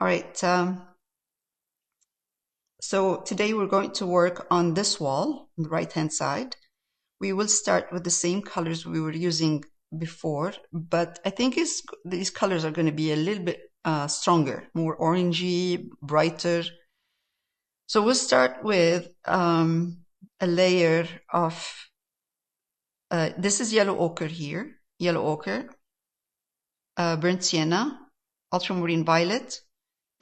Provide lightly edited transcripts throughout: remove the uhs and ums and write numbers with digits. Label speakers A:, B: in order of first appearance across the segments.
A: All right. So today we're going to work on this wall on the right-hand side. We will start with the same colors we were using before, but I think these colors are going to be a little bit stronger, more orangey, brighter. So we'll start with a layer of, this is yellow ochre here, yellow ochre, burnt sienna, ultramarine violet,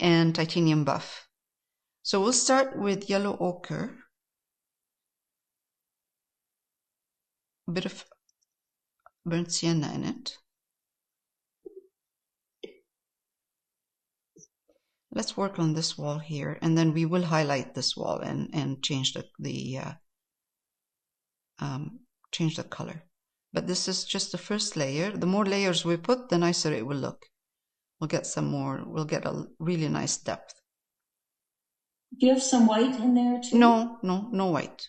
A: and titanium buff. So we'll start with yellow ochre, a bit of burnt sienna in it. Let's work on this wall here, and then we will highlight this wall and change change the color. But this is just the first layer. The more layers we put, the nicer it will look. We'll get some more. We'll get a really nice depth.
B: Do you have some white in there too?
A: No white.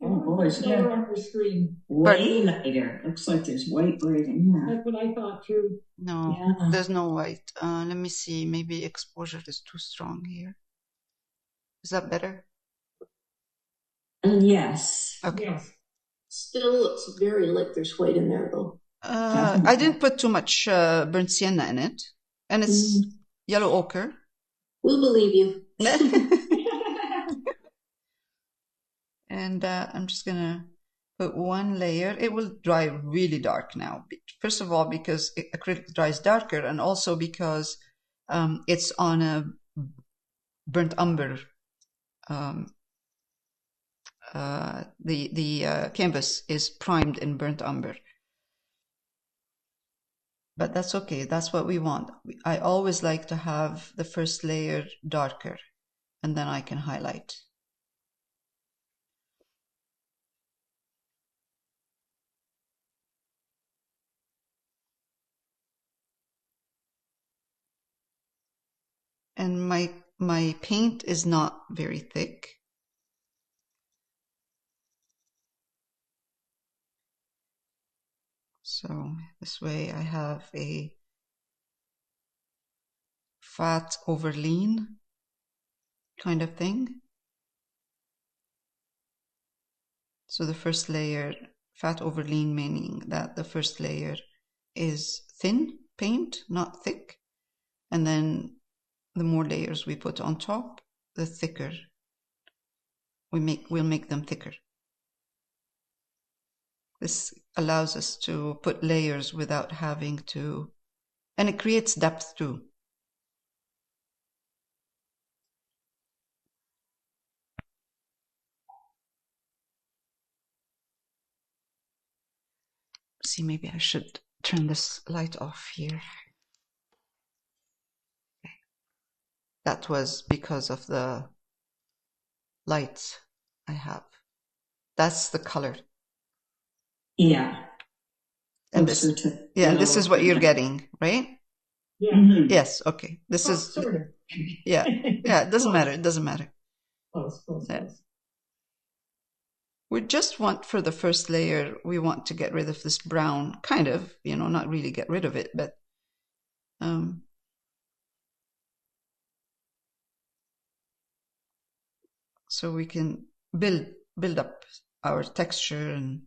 B: Oh boy, so
C: lower on the screen.
B: Way lighter. Looks like there's white right in there.
C: That's what I thought too.
A: No,
B: yeah.
A: There's no white. Let me see. Maybe exposure is too strong here. Is that better?
B: Yes.
A: Okay.
C: Yes.
B: Still looks very like there's white in there though.
A: I didn't put too much burnt sienna in it, and it's yellow ochre.
B: We'll believe you.
A: And I'm just gonna put one layer. It will dry really dark now. First of all, because acrylic dries darker, and also because it's on a burnt umber. The canvas is primed in burnt umber. But that's okay. That's what we want. I always like to have the first layer darker, and then I can highlight. And my paint is not very thick. So this way I have a fat over lean kind of thing. So the first layer, fat over lean, meaning that the first layer is thin paint, not thick. And then the more layers we put on top, the thicker we'll make them thicker. This allows us to put layers without having to, and it creates depth too. See, maybe I should turn this light off here. Okay. That was because of the lights I have. That's the color.
B: Yeah.
A: And this, this is what you're getting, right?
C: Yeah.
B: Mm-hmm.
A: Yes. Okay. This is
C: sort of.
A: Yeah. It doesn't matter. It doesn't matter.
C: Close.
A: We just want, for the first layer, we want to get rid of this brown, kind of, not really get rid of it, but so we can build up our texture and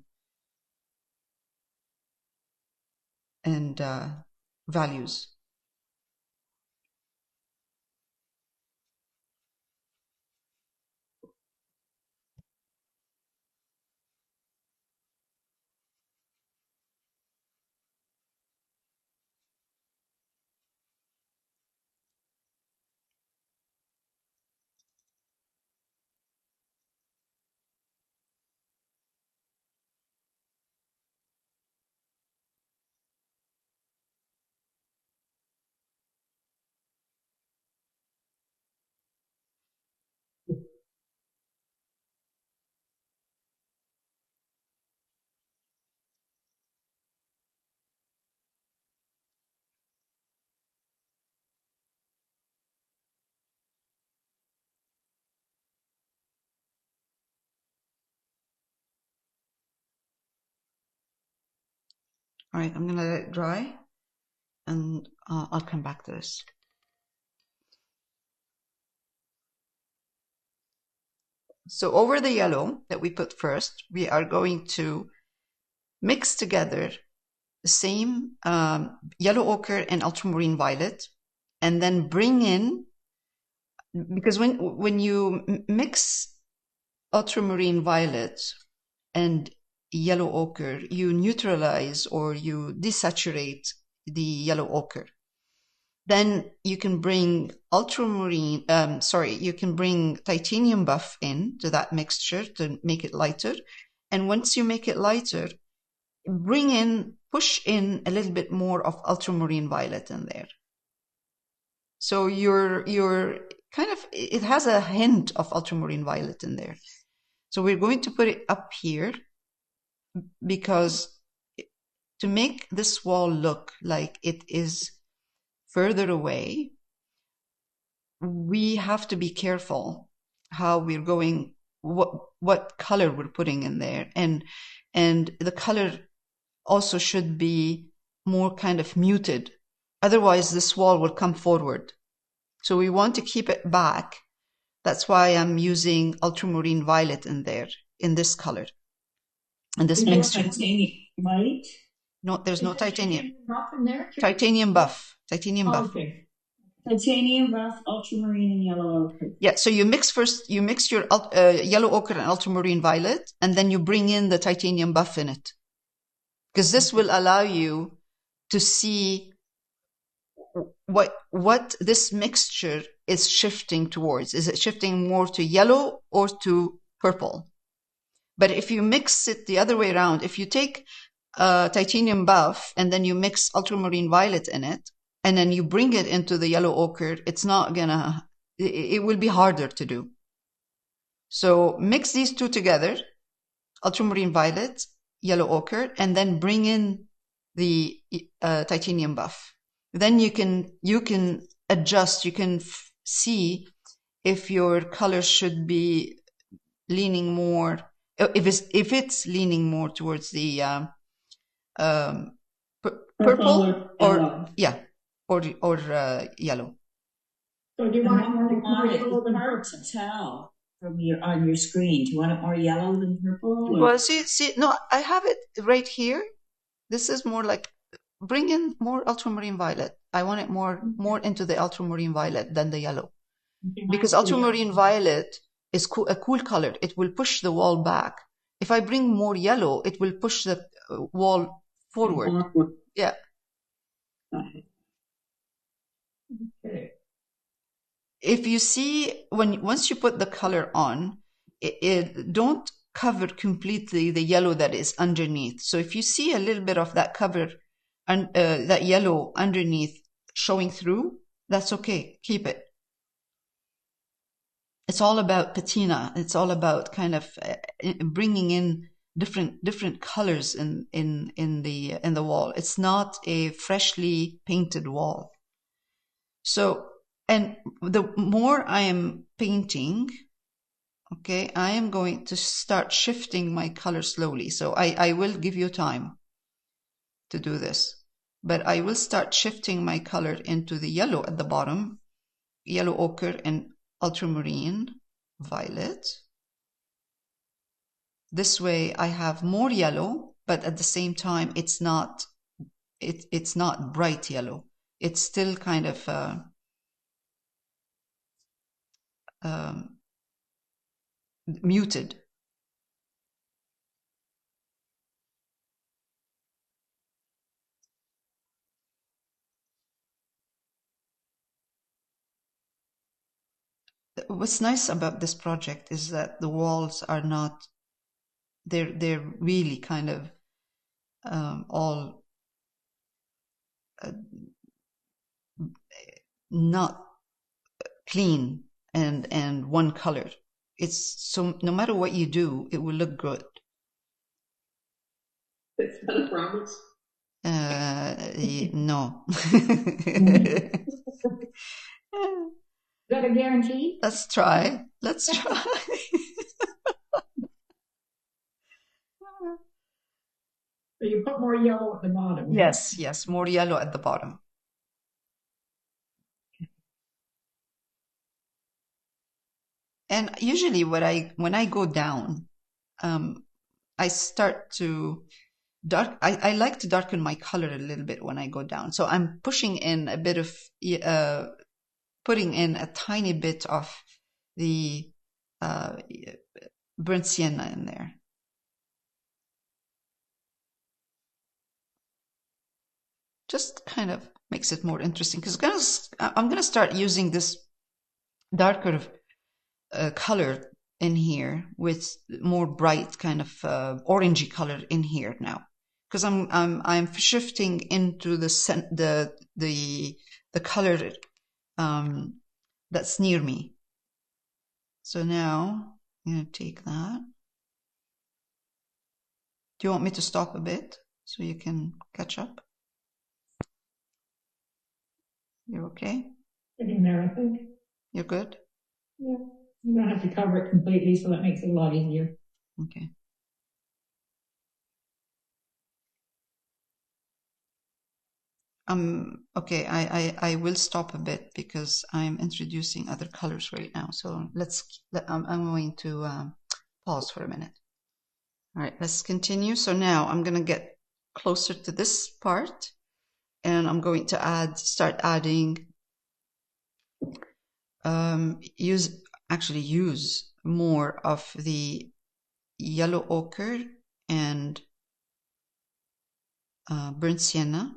A: values. All right, I'm going to let it dry, and I'll come back to this. So over the yellow that we put first, we are going to mix together the same yellow ochre and ultramarine violet, and then bring in, because when you mix ultramarine violet and yellow ochre, you neutralize or you desaturate the yellow ochre. Then you can bring you can bring titanium buff in to that mixture to make it lighter. And once you make it lighter, push in a little bit more of ultramarine violet in there. So you're kind of, it has a hint of ultramarine violet in there. So we're going to put it up here because to make this wall look like it is further away, we have to be careful how we're going, what color we're putting in there. And the color also should be more kind of muted. Otherwise, this wall will come forward. So we want to keep it back. That's why I'm using ultramarine violet in there, in this color. And this mixture.
B: Titanium white?
A: No, there's no titanium.
C: Buff in there?
A: Titanium buff. Titanium buff.
C: Okay.
B: Titanium buff, ultramarine, and yellow ochre.
A: Yeah, so you mix your yellow ochre and ultramarine violet, and then you bring in the titanium buff in it. Because this will allow you to see what this mixture is shifting towards. Is it shifting more to yellow or to purple? But if you mix it the other way around, if you take titanium buff and then you mix ultramarine violet in it, and then you bring it into the yellow ochre, it will be harder to do. So mix these two together, ultramarine violet, yellow ochre, and then bring in the titanium buff. Then you can adjust, you can see if your color should be leaning more, if it's leaning more towards the purple or yellow.
C: So do you want it more
B: It's
C: yellow than
B: hard
C: purple?
B: to tell from on your screen. Do you want it more yellow than purple?
A: Well, see, no, I have it right here. This is more like, bring in more ultramarine violet. I want it more into the ultramarine violet than the yellow. Because ultramarine violet is a cool color. It will push the wall back. If I bring more yellow, it will push the wall forward. Yeah.
C: Okay.
A: If you see, once you put the color on, it don't cover completely the yellow that is underneath. So if you see a little bit of that cover, that yellow underneath showing through, that's okay. Keep it. It's all about patina. It's all about kind of bringing in different colors in the wall. It's not a freshly painted wall. So, and the more I am painting, okay, I am going to start shifting my color slowly. So I will give you time to do this, but I will start shifting my color into the yellow at the bottom, yellow ochre and ultramarine violet. This way I have more yellow, but at the same time it's not bright yellow. It's still kind of muted. What's nice about this project is that the walls are not, they're really kind of all not clean and one color. It's so no matter what you do, it will look good.
B: Is that a promise?
A: No.
C: Is that a guarantee?
A: Let's try. Let's try.
C: So you put more yellow at the bottom.
A: Yes, more yellow at the bottom. And usually when I go down, I start to I like to darken my color a little bit when I go down. So I'm pushing in a bit of, putting in a tiny bit of the burnt sienna in there. Just kind of makes it more interesting, because I'm gonna start using this darker color in here with more bright kind of orangey color in here now, because I'm shifting into the color that's near me. So now I'm gonna take that. Do you want me to stop a bit so you can catch up? You're okay?
C: Getting there, I think.
A: You're good?
C: Yeah. You don't have to cover it completely, so that makes it a lot easier.
A: Okay. Okay, I will stop a bit because I'm introducing other colors right now. So I'm going to pause for a minute. All right, let's continue. So now I'm going to get closer to this part, and I'm going to start adding, use more of the yellow ochre and burnt sienna.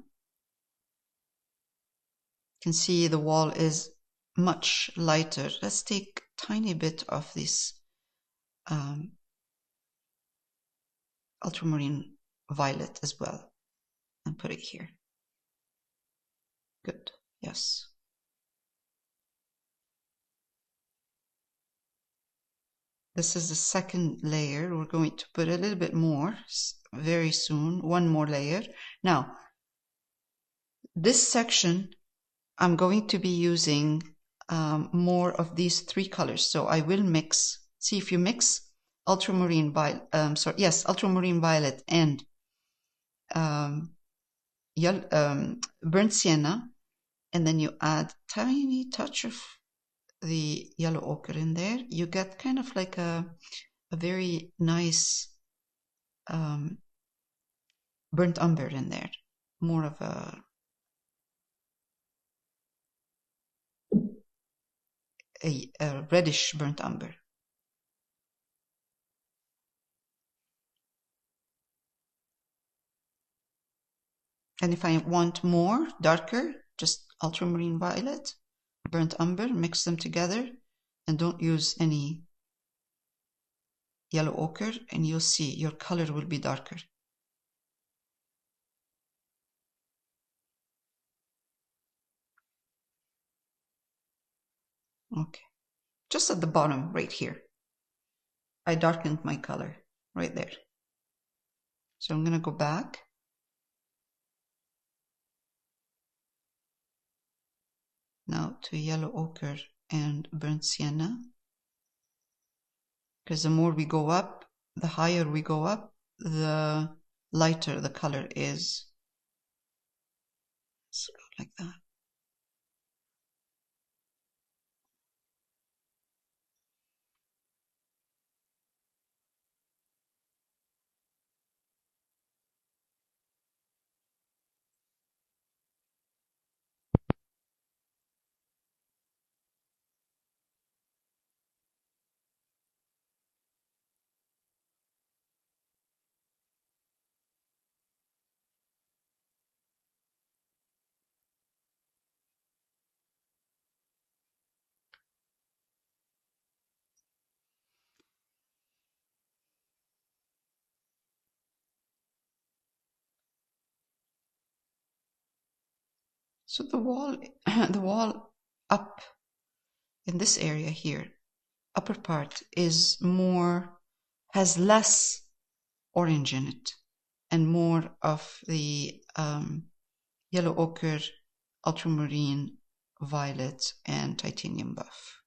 A: You can see the wall is much lighter. Let's take a tiny bit of this ultramarine violet as well and put it here. Good. Yes. This is the second layer. We're going to put a little bit more very soon. One more layer. Now, this section, I'm going to be using more of these three colors. So I will mix. See, if you mix ultramarine violet, ultramarine violet and burnt sienna, and then you add tiny touch of the yellow ochre in there, you get kind of like a very nice burnt umber in there, more of a reddish burnt umber. And if I want more darker, just ultramarine violet, burnt umber, mix them together, and don't use any yellow ochre, and you'll see your color will be darker. Okay, just at the bottom right here, I darkened my color right there. So I'm going to go back. Now to yellow ochre and burnt sienna. Because the more we go up, the higher we go up, the lighter the color is. So like that. So the wall, the wall up in this area here, upper part has less orange in it and more of the yellow ochre, ultramarine violet, and titanium buff.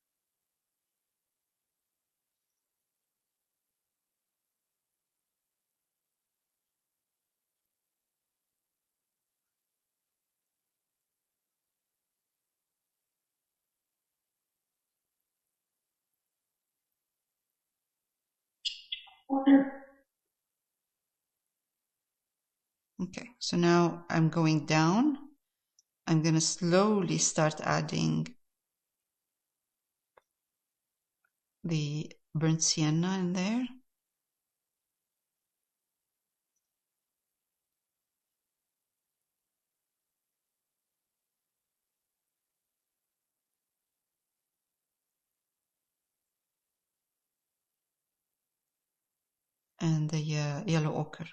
A: Okay, so now I'm going down. I'm going to slowly start adding the burnt sienna in there. And the yellow ochre.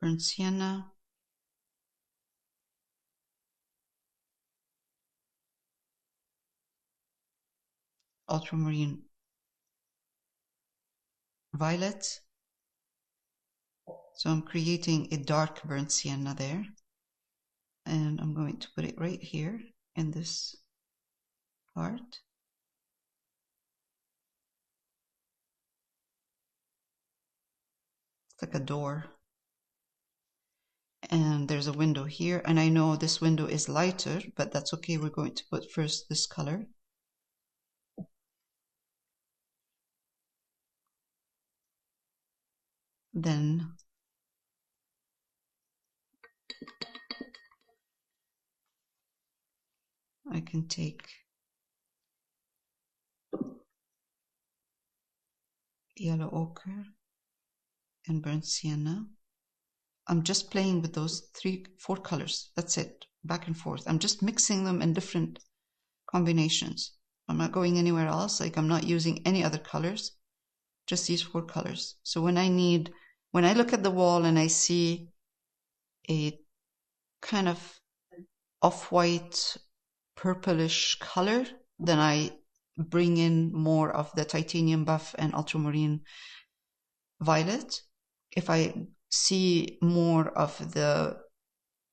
A: Burnt sienna. Ultramarine violet. So I'm creating a dark burnt sienna there. And I'm going to put it right here in this part. It's like a door. And there's a window here. And I know this window is lighter, but that's okay. We're going to put first this color. Then I can take yellow ochre and burnt sienna. I'm just playing with those 4 colors. That's it. Back and forth. I'm just mixing them in different combinations. I'm not going anywhere else. Like, I'm not using any other colors. Just these 4 colors. So when I look at the wall and I see a kind of off-white purplish color, then I bring in more of the titanium buff and ultramarine violet. If I see more of the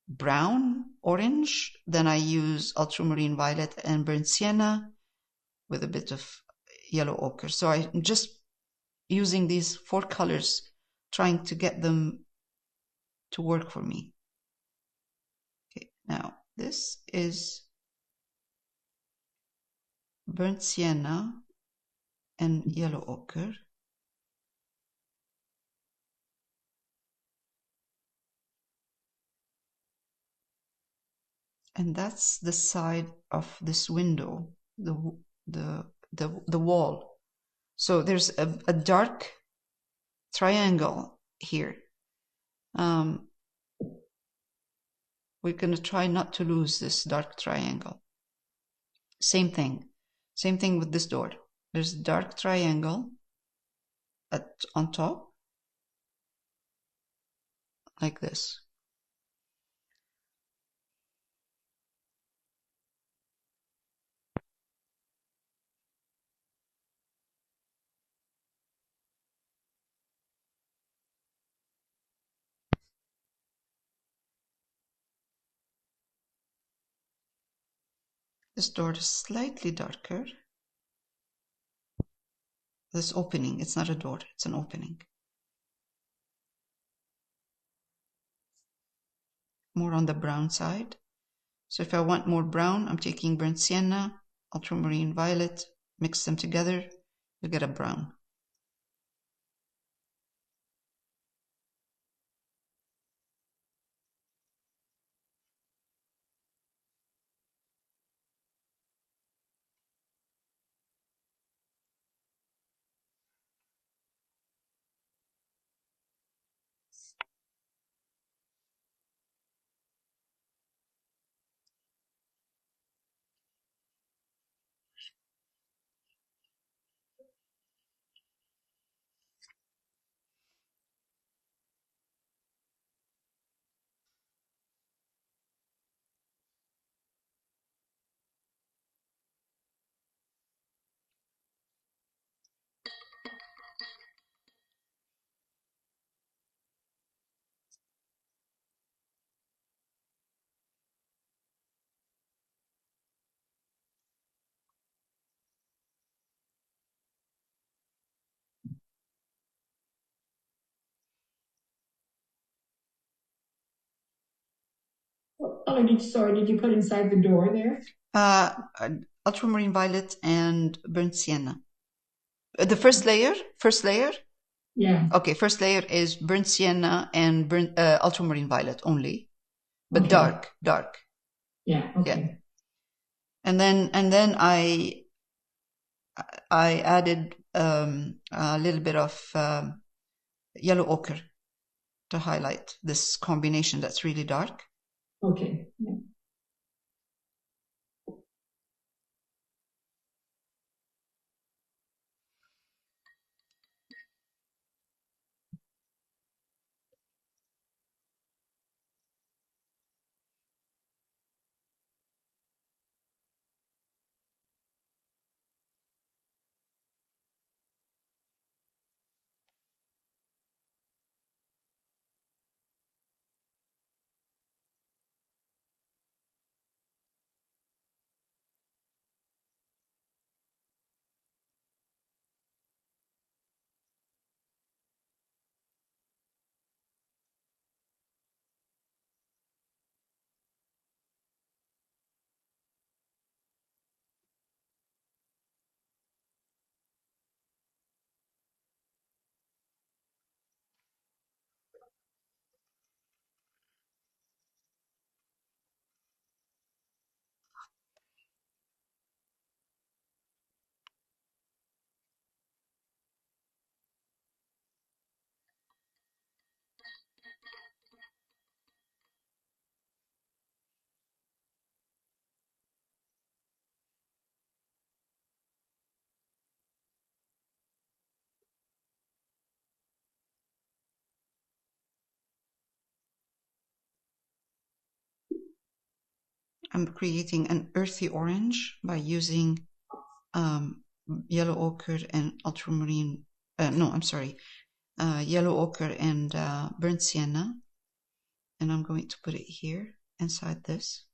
A: brown orange, then I use ultramarine violet and burnt sienna with a bit of yellow ochre. So I'm just using these 4 colors, trying to get them to work for me. Okay, now this is burnt sienna and yellow ochre. And that's the side of this window, the wall. So there's a dark triangle here. We're going to try not to lose this dark triangle. Same thing with this door. There's a dark triangle on top, like this. This door is slightly darker. This opening, it's not a door, it's an opening. More on the brown side. So if I want more brown, I'm taking burnt sienna, ultramarine violet, mix them together, you'll get a brown.
C: color did you put inside the door there?
A: Ultramarine Violet and burnt sienna. The first layer?
C: Yeah.
A: Okay, first layer is burnt sienna and burnt ultramarine violet only, but
C: Okay.
A: dark.
C: Yeah, okay.
A: Yeah. And then I added a little bit of yellow ochre to highlight this combination that's really dark.
C: Okay. Yeah.
A: I'm creating an earthy orange by using yellow ochre and ultramarine. No, I'm sorry, yellow ochre and burnt sienna, and I'm going to put it here inside this.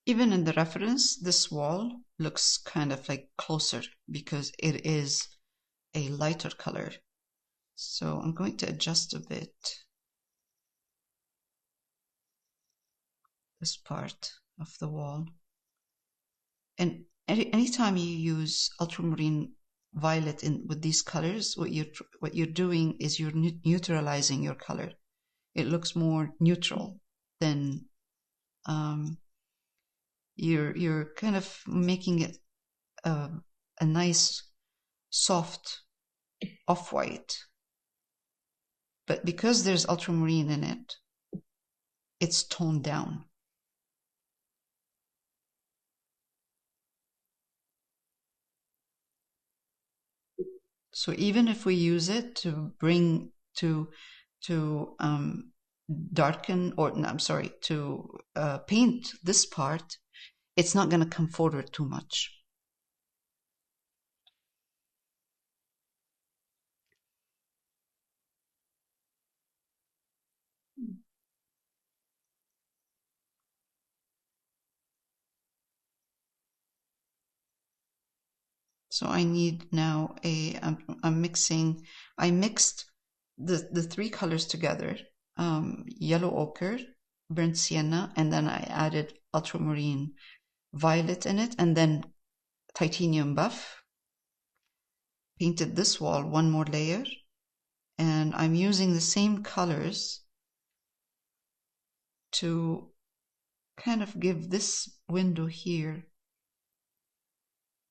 A: Even in the reference, this wall looks kind of like closer because it is a lighter color. So I'm going to adjust a bit this part of the wall. And anytime you use ultramarine violet with these colors, what you're doing is you're neutralizing your color. It looks more neutral than you're kind of making it a nice soft off-white. But because there's ultramarine in it, it's toned down. So even if we use it to bring to darken, or no, I'm sorry, to paint this part, it's not going to come forward too much. So I need now I mixed the three colors together, yellow ochre, burnt sienna, and then I added ultramarine violet in it, and then titanium buff. Painted this wall one more layer, and I'm using the same colors to kind of give this window here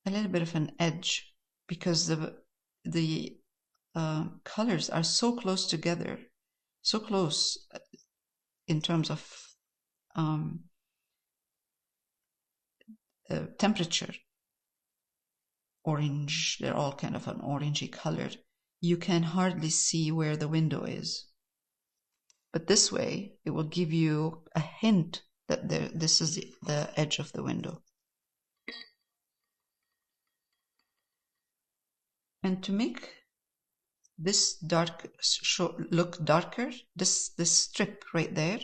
A: a little bit of an edge, because the colors are so close together, so close in terms of temperature. Orange, they're all kind of an orangey color. You can hardly see where the window is. But this way, it will give you a hint that this is the edge of the window. And to make this look darker, this strip right there,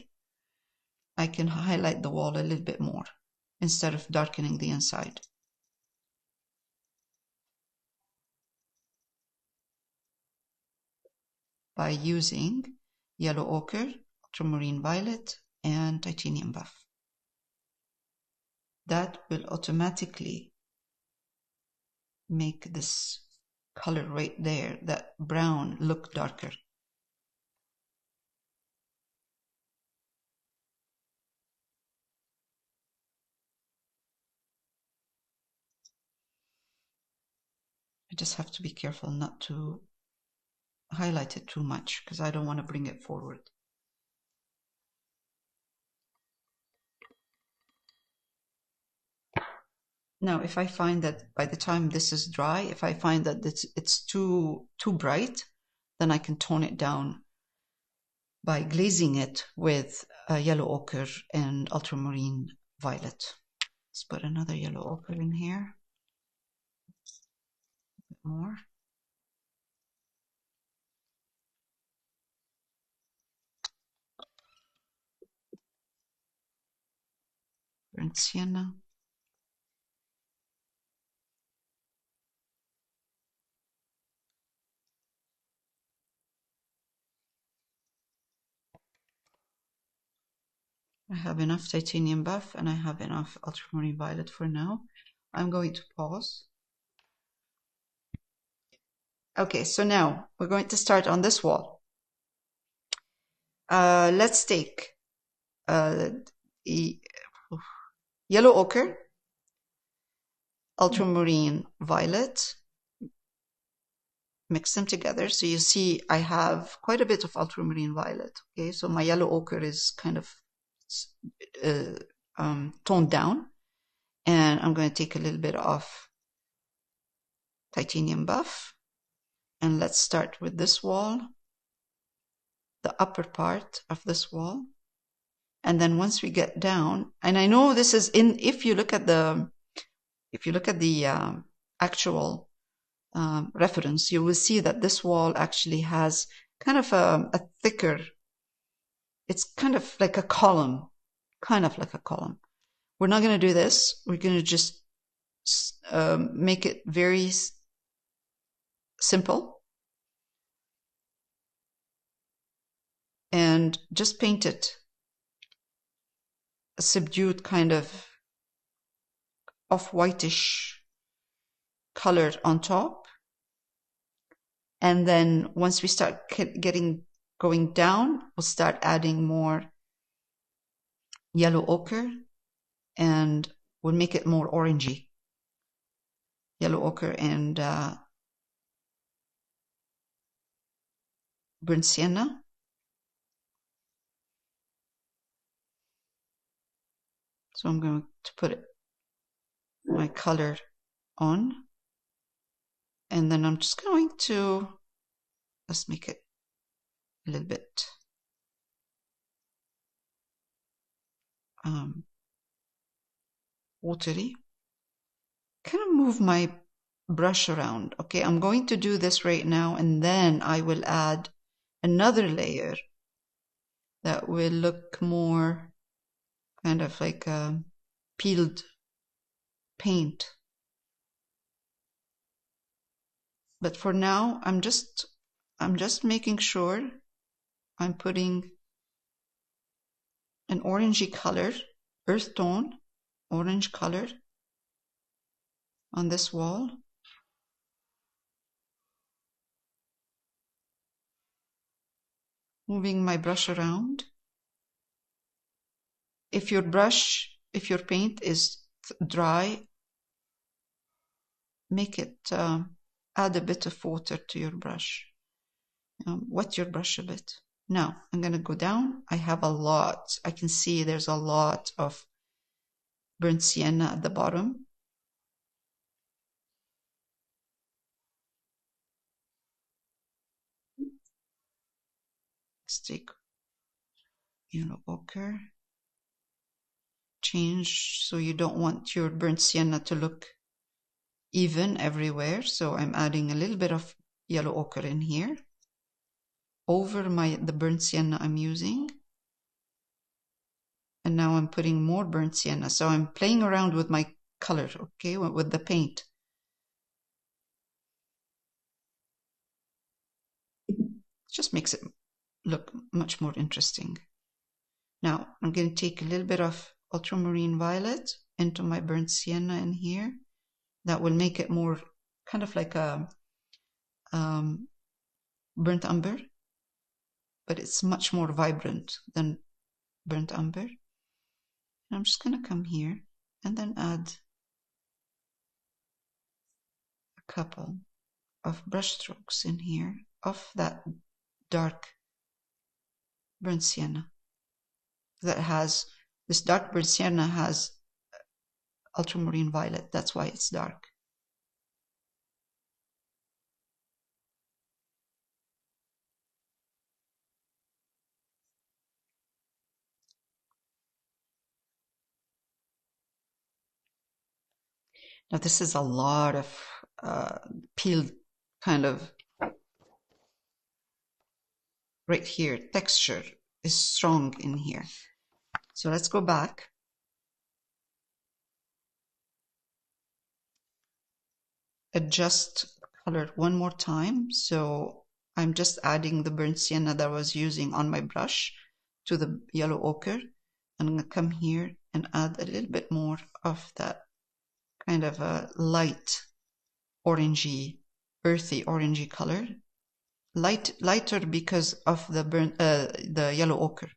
A: I can highlight the wall a little bit more instead of darkening the inside. By using yellow ochre, ultramarine violet, and titanium buff. That will automatically make this color right there, that brown, look darker. I just have to be careful not to highlight it too much because I don't want to bring it forward. Now, if I find that by the time this is dry, if I find that it's too bright, then I can tone it down by glazing it with yellow ochre and ultramarine violet. Let's put another yellow ochre in here. A bit more. Burnt sienna. I have enough titanium buff and I have enough ultramarine violet for now. I'm going to pause. Okay, so now we're going to start on this wall. Let's take yellow ochre, ultramarine violet, mix them together. So you see I have quite a bit of ultramarine violet. Okay, so my yellow ochre is kind of toned down, and I'm going to take a little bit of titanium buff, and let's start with this wall, the upper part of this wall. And then once we get down, and I know this is in, if you look at the actual reference, you will see that this wall actually has kind of a thicker, it's kind of like a column, we're not going to do this. We're going to just make it very simple and just paint it a subdued kind of off-whitish color on top. And then once we start going down, we'll start adding more yellow ochre, and we'll make it more orangey. Yellow ochre and burnt sienna. So I'm going to put my color on, and then I'm just going to, let's make it a little bit watery. Kind of move my brush around. Okay, I'm going to do this right now, and then I will add another layer that will look more kind of like a peeled paint. But for now, I'm just making sure I'm putting an orangey color, earth tone, orange color on this wall. Moving my brush around. If your paint is dry, make it, add a bit of water to your brush. Wet your brush a bit. Now, I'm going to go down. I have a lot. I can see there's a lot of burnt sienna at the bottom. Let's take yellow ochre. Change, so you don't want your burnt sienna to look even everywhere. So I'm adding a little bit of yellow ochre in here over the burnt sienna I'm using. And now I'm putting more burnt sienna. So I'm playing around with my color, okay, with the paint. It just makes it look much more interesting. Now I'm going to take a little bit of Ultramarine Violet into my burnt sienna in here. That will make it more kind of like a burnt umber, but it's much more vibrant than burnt umber. And I'm just going to come here and then add a couple of brush strokes in here of that dark burnt sienna. This dark burnt sienna has ultramarine violet. That's why it's dark. Now this is a lot of peeled kind of right here. Texture is strong in here. So let's go back. Adjust color one more time. So I'm just adding the burnt sienna that I was using on my brush to the yellow ochre. I'm going to come here and add a little bit more of that kind of a light orangey, earthy orangey color. Lighter because of the yellow ochre.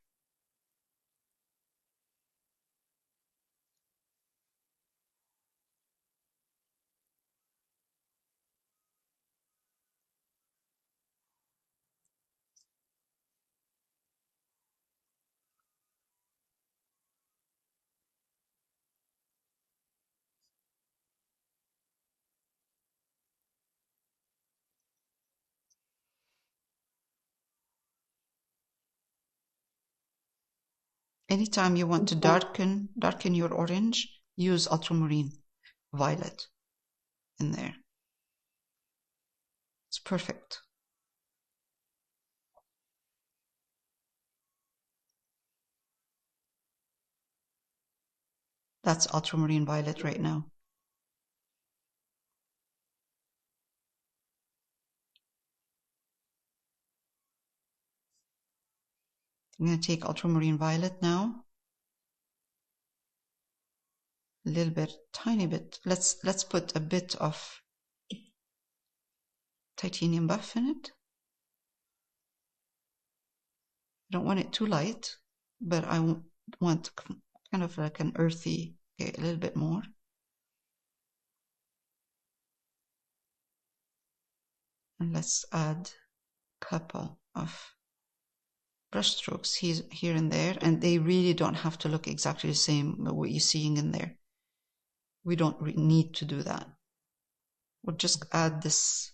A: Anytime you want to darken your orange, use ultramarine violet in there. It's perfect. That's ultramarine violet right now. I'm going to take ultramarine violet now. A little bit, tiny bit. Let's put a bit of titanium buff in it. I don't want it too light, but I want kind of like an earthy, okay, a little bit more. And let's add a couple of brush strokes here and there, and they really don't have to look exactly the same what you're seeing in there. We don't need to do that. We'll just add this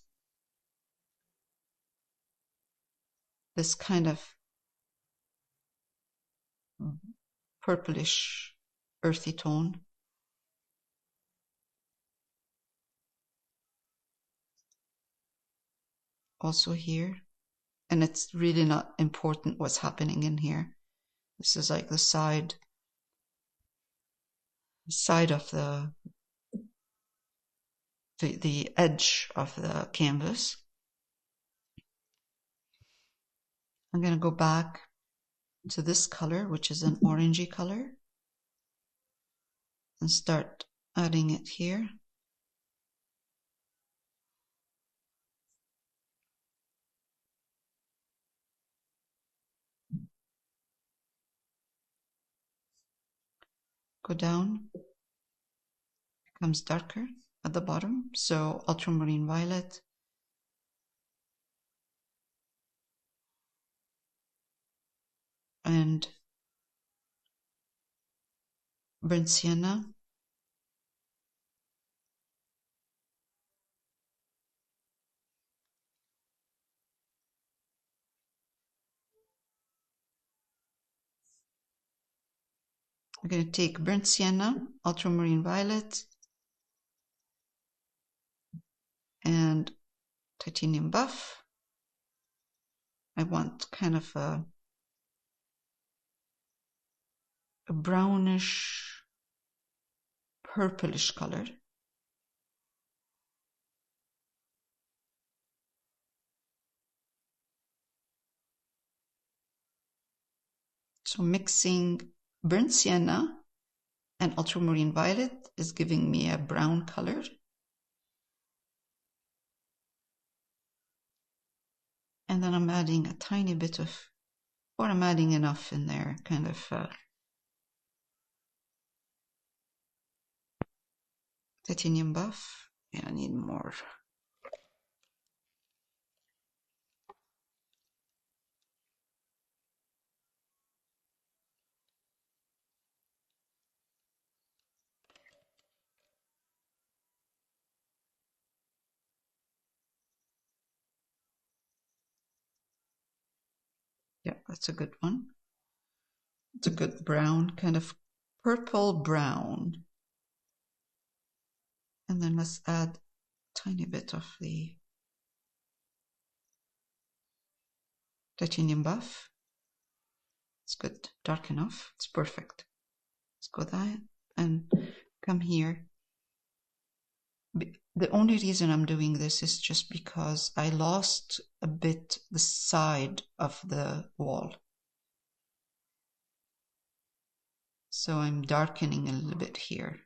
A: kind of purplish earthy tone. Also here, and it's really not important what's happening in here. This is like the side of the edge of the canvas. I'm going to go back to this color, which is an orangey color, and start adding it here. Go down, becomes darker at the bottom, so ultramarine violet. And burnt sienna. I'm going to take burnt sienna, ultramarine violet, and titanium buff. I want kind of a brownish, purplish color. So mixing burnt sienna and ultramarine violet is giving me a brown color. And then I'm adding a tiny bit of, or I'm adding enough in there, kind of titanium buff. Yeah, I need more. Yeah, that's a good one. It's a good brown, kind of purple brown. And then let's add a tiny bit of the titanium buff. It's good, dark enough. It's perfect. Let's go that and come here. The only reason I'm doing this is just because I lost a bit the side of the wall. So I'm darkening a little bit here.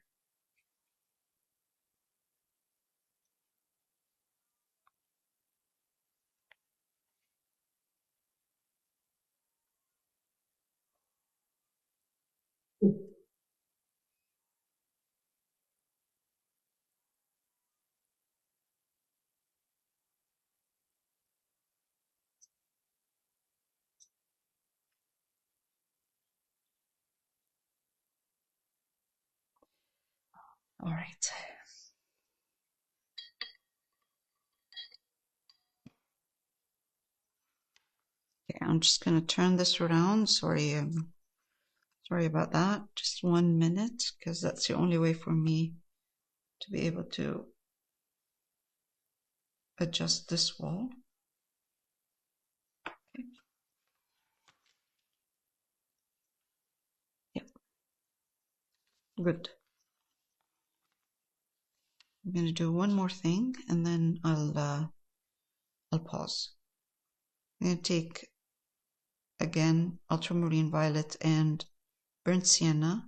A: All right. Okay, I'm just going to turn this around. Sorry about that. Just 1 minute, because that's the only way for me to be able to adjust this wall. Okay. Yep. Good. I'm going to do one more thing and then I'll pause. I'm going to take again ultramarine violet and burnt sienna.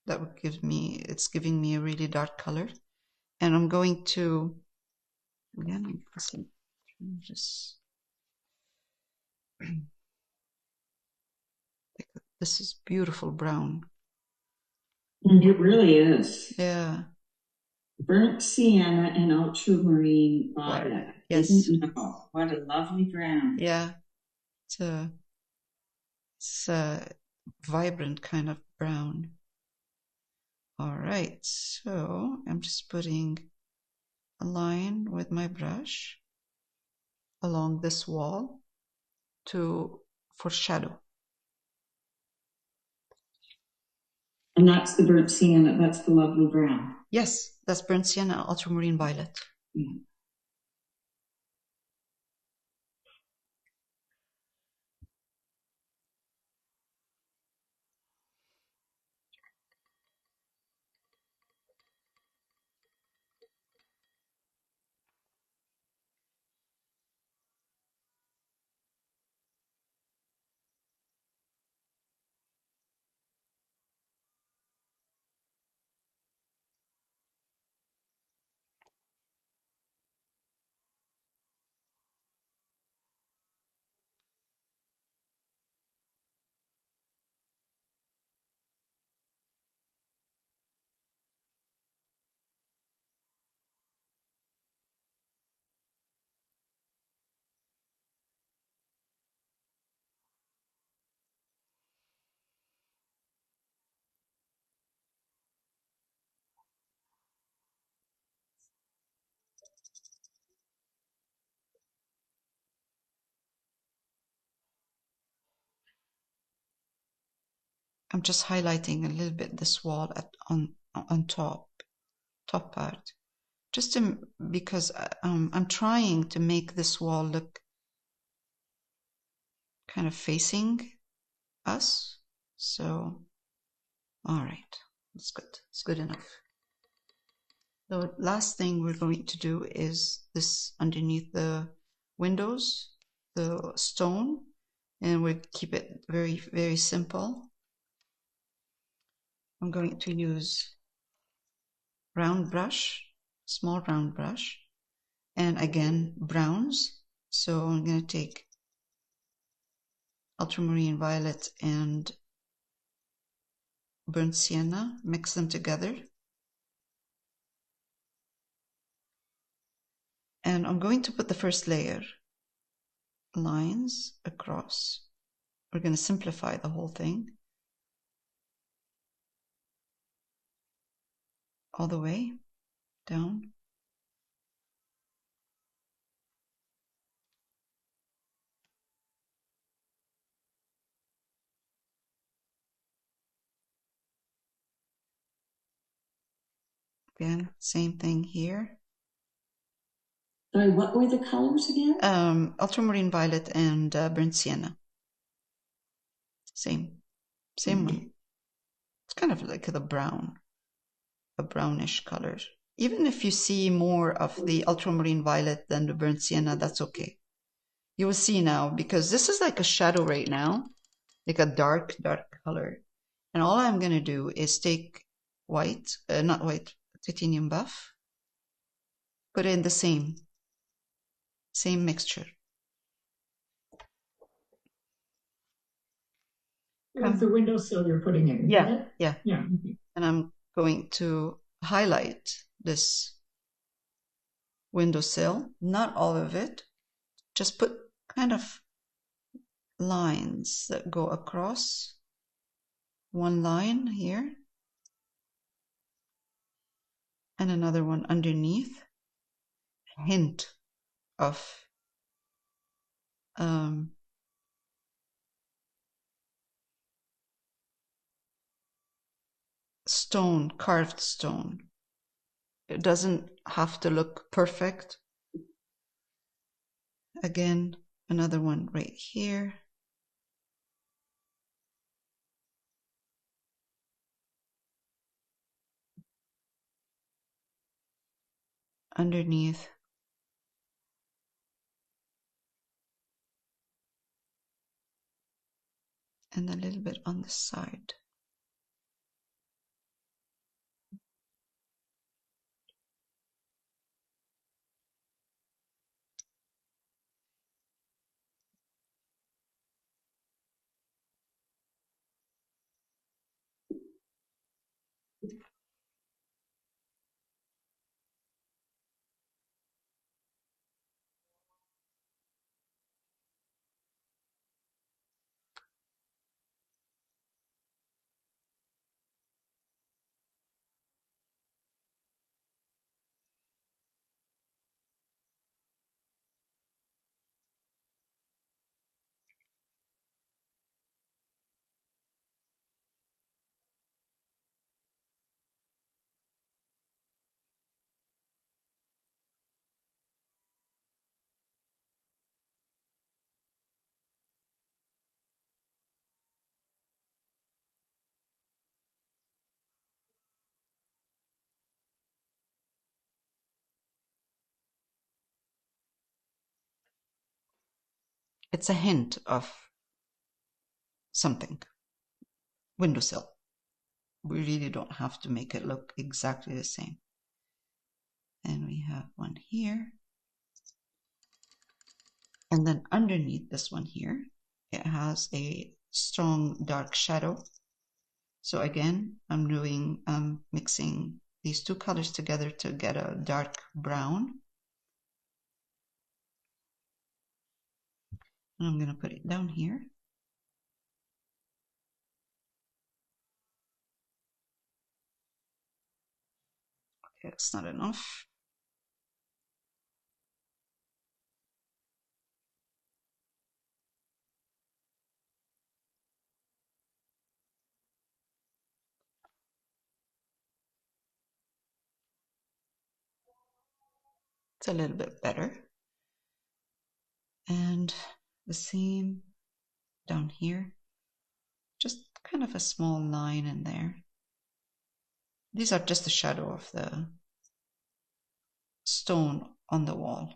A: That would give me, it's giving me a really dark color. And I'm going to, again, I'm pressing this is beautiful brown.
D: It really is.
A: Yeah.
D: Burnt sienna and ultramarine violet.
A: Yes.
D: Didn't know. What a lovely brown.
A: Yeah. It's a vibrant kind of brown. All right. So I'm just putting a line with my brush along this wall to foreshadow.
D: And that's the burnt sienna. That's the lovely brown.
A: Yes, that's burnt sienna, ultramarine violet.
D: Yeah.
A: I'm just highlighting a little bit this wall on top part, just because I'm trying to make this wall look kind of facing us. So, all right, that's good. It's good enough. The last thing we're going to do is this underneath the windows, the stone, and we keep it very, very simple. I'm going to use round brush, small round brush, and again browns. So I'm going to take ultramarine violet and burnt sienna, mix them together, and I'm going to put the first layer lines across. We're going to simplify the whole thing all the way down. Again, same thing here.
D: Sorry, what were the colors again?
A: Ultramarine violet and burnt sienna. Same one. It's kind of like a brownish color. Even if you see more of the ultramarine violet than the burnt sienna, that's okay. You will see now, because this is like a shadow right now, like a dark color. And all I'm going to do is take white, not white, titanium buff, put in the same mixture.
C: It's the windowsill you're putting in.
A: Yeah.
C: And
A: I'm going to highlight this windowsill, not all of it, just put kind of lines that go across. One line here and another one underneath. Hint of stone, carved stone. It doesn't have to look perfect. Again, another one right here. underneath. And a little bit on the side. It's a hint of something. Windowsill. We really don't have to make it look exactly the same. And we have one here. And then underneath this one here, it has a strong dark shadow. So again, I'm mixing these two colors together to get a dark brown. And I'm going to put it down here. Okay, that's not enough. It's a little bit better. And the same down here. Just kind of a small line in there. These are just the shadow of the stone on the wall.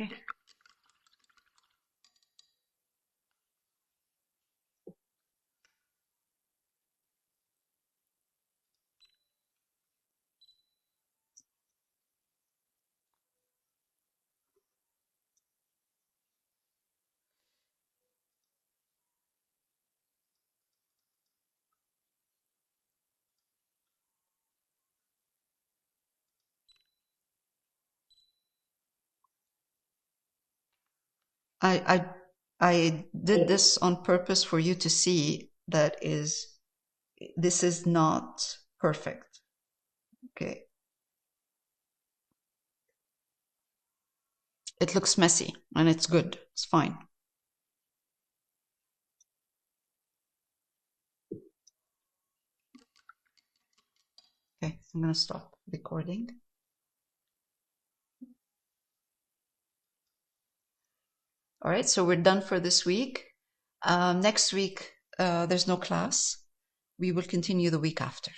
A: Okay. I did this on purpose for you to see that this is not perfect. Okay. It looks messy and it's good. It's fine. Okay, I'm going to stop recording. All right, so we're done for this week. Next week, there's no class. We will continue the week after.